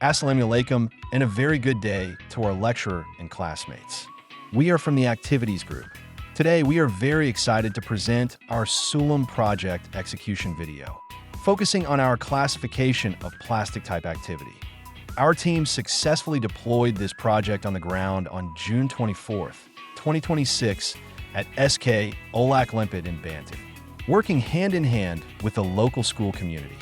Assalamu alaikum, and a very good day to our lecturer and classmates. We are from the Activities Group. Today, we are very excited to present our Sulam project execution video, focusing on our classification of plastic type activity. Our team successfully deployed this project on the ground on June 24th, 2026 at SK Olak Limpid in Banton, working hand in hand with the local school community.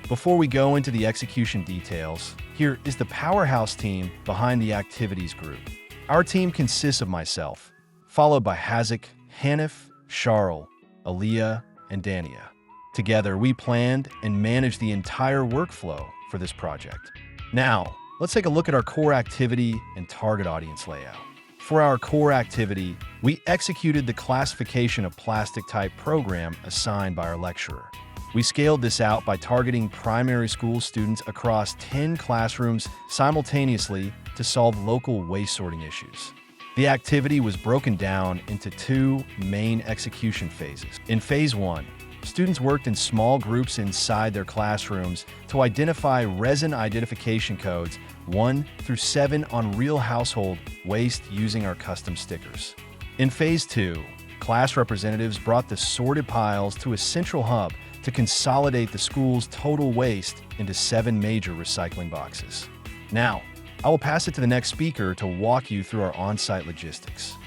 Before we go into the execution details, here is the powerhouse team behind the Activities Group. Our team consists of myself, followed by Hazik, Hanif, Charles, Aliyah, and Dania. Together, we planned and managed the entire workflow for this project. Now, let's take a look at our core activity and target audience layout. For our core activity, we executed the classification of plastic type program assigned by our lecturer. We scaled this out by targeting primary school students across 10 classrooms simultaneously to solve local waste sorting issues. The activity was broken down into two main execution phases. In Phase 1, students worked in small groups inside their classrooms to identify resin identification codes 1 through 7 on real household waste using our custom stickers. In Phase 2, class representatives brought the sorted piles to a central hub to consolidate the school's total waste into 7 major recycling boxes. Now, I will pass it to the next speaker to walk you through our on-site logistics.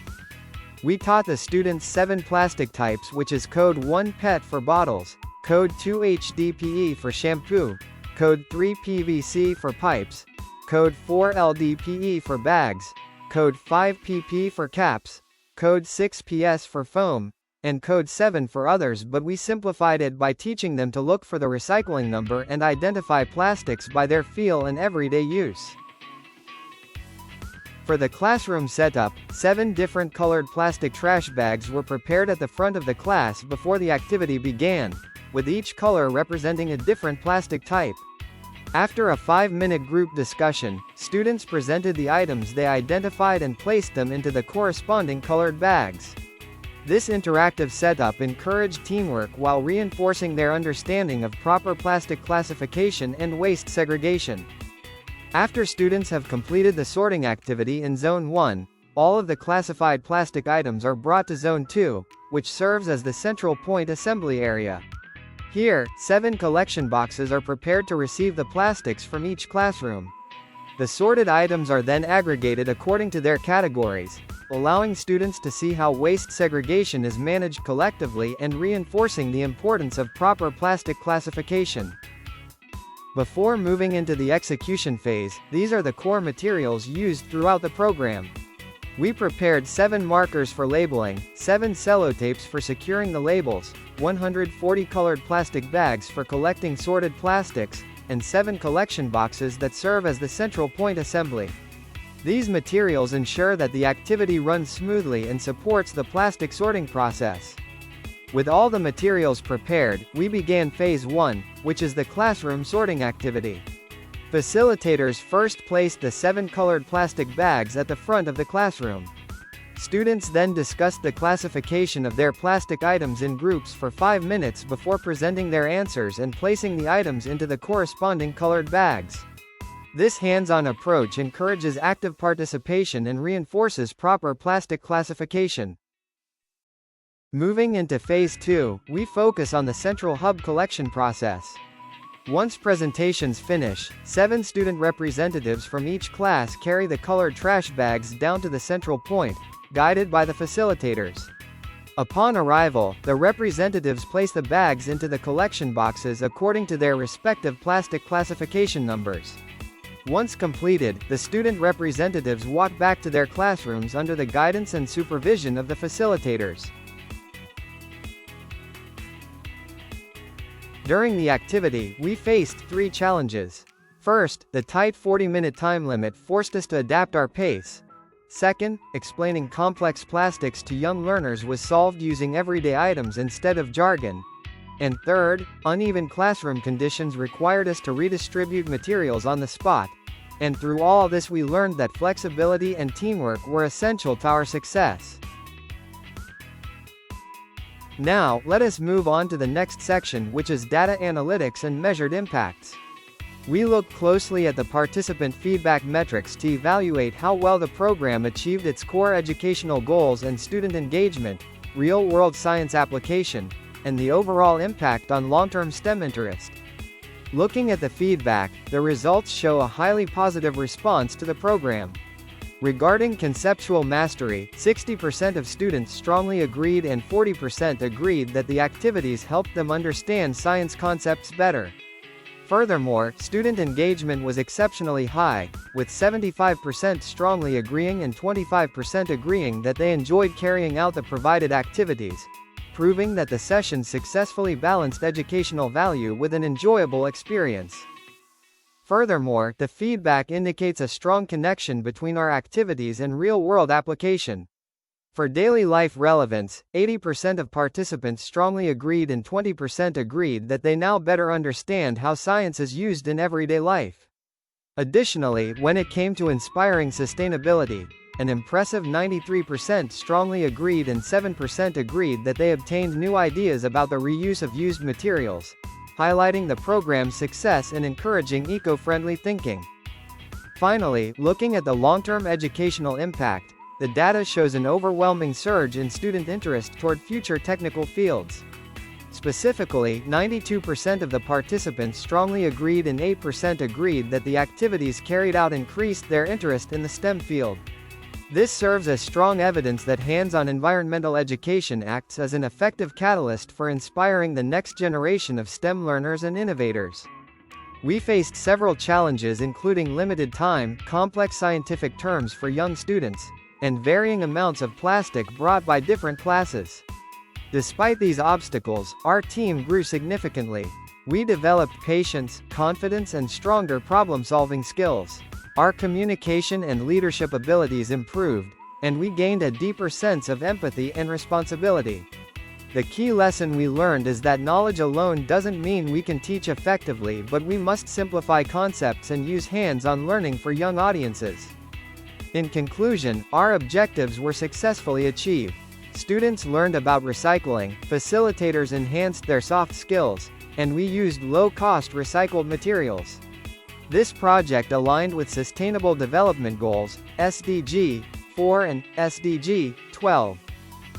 We taught the students 7 plastic types, which is code 1 PET for bottles, code 2 HDPE for shampoo, code 3 PVC for pipes, code 4 LDPE for bags, code 5 PP for caps, code 6 PS for foam, and code 7 for others, but we simplified it by teaching them to look for the recycling number and identify plastics by their feel and everyday use. For the classroom setup, 7 different colored plastic trash bags were prepared at the front of the class before the activity began, with each color representing a different plastic type. After a 5-minute group discussion, students presented the items they identified and placed them into the corresponding colored bags. This interactive setup encouraged teamwork while reinforcing their understanding of proper plastic classification and waste segregation. After students have completed the sorting activity in Zone 1, all of the classified plastic items are brought to Zone 2, which serves as the central point assembly area. Here, 7 collection boxes are prepared to receive the plastics from each classroom. The sorted items are then aggregated according to their categories, allowing students to see how waste segregation is managed collectively and reinforcing the importance of proper plastic classification. Before moving into the execution phase, these are the core materials used throughout the program. We prepared 7 markers for labeling, 7 sellotapes for securing the labels, 140 colored plastic bags for collecting sorted plastics, and 7 collection boxes that serve as the central point assembly. These materials ensure that the activity runs smoothly and supports the plastic sorting process. With all the materials prepared, we began Phase 1, which is the classroom sorting activity. Facilitators first placed the 7 colored plastic bags at the front of the classroom. Students then discussed the classification of their plastic items in groups for 5 minutes before presenting their answers and placing the items into the corresponding colored bags. This hands-on approach encourages active participation and reinforces proper plastic classification. Moving into Phase 2, we focus on the central hub collection process. Once presentations finish, 7 student representatives from each class carry the colored trash bags down to the central point, guided by the facilitators. Upon arrival, the representatives place the bags into the collection boxes according to their respective plastic classification numbers. Once completed, the student representatives walk back to their classrooms under the guidance and supervision of the facilitators. During the activity, we faced 3 challenges. First, the tight 40-minute time limit forced us to adapt our pace. Second, explaining complex plastics to young learners was solved using everyday items instead of jargon. And third, uneven classroom conditions required us to redistribute materials on the spot. And through all this we learned that flexibility and teamwork were essential to our success. Now, let us move on to the next section, which is data analytics and measured impacts. We looked closely at the participant feedback metrics to evaluate how well the program achieved its core educational goals and student engagement, real-world science application, and the overall impact on long-term STEM interest. Looking at the feedback, the results show a highly positive response to the program. Regarding conceptual mastery, 60% of students strongly agreed and 40% agreed that the activities helped them understand science concepts better. Furthermore, student engagement was exceptionally high, with 75% strongly agreeing and 25% agreeing that they enjoyed carrying out the provided activities, proving that the session successfully balanced educational value with an enjoyable experience. Furthermore, the feedback indicates a strong connection between our activities and real-world application. For daily life relevance, 80% of participants strongly agreed and 20% agreed that they now better understand how science is used in everyday life. Additionally, when it came to inspiring sustainability, an impressive 93% strongly agreed and 7% agreed that they obtained new ideas about the reuse of used materials, highlighting the program's success in encouraging eco-friendly thinking. Finally, looking at the long-term educational impact, the data shows an overwhelming surge in student interest toward future technical fields. Specifically, 92% of the participants strongly agreed and 8% agreed that the activities carried out increased their interest in the STEM field. This serves as strong evidence that hands-on environmental education acts as an effective catalyst for inspiring the next generation of STEM learners and innovators. We faced several challenges including limited time, complex scientific terms for young students, and varying amounts of plastic brought by different classes. Despite these obstacles, our team grew significantly. We developed patience, confidence, and stronger problem-solving skills. Our communication and leadership abilities improved, and we gained a deeper sense of empathy and responsibility. The key lesson we learned is that knowledge alone doesn't mean we can teach effectively, but we must simplify concepts and use hands-on learning for young audiences. In conclusion, our objectives were successfully achieved. Students learned about recycling, facilitators enhanced their soft skills, and we used low-cost recycled materials. This project aligned with Sustainable Development Goals, SDG 4 and SDG 12.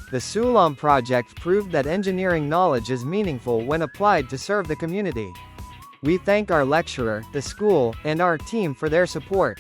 The SULAM project proved that engineering knowledge is meaningful when applied to serve the community. We thank our lecturer, the school, and our team for their support.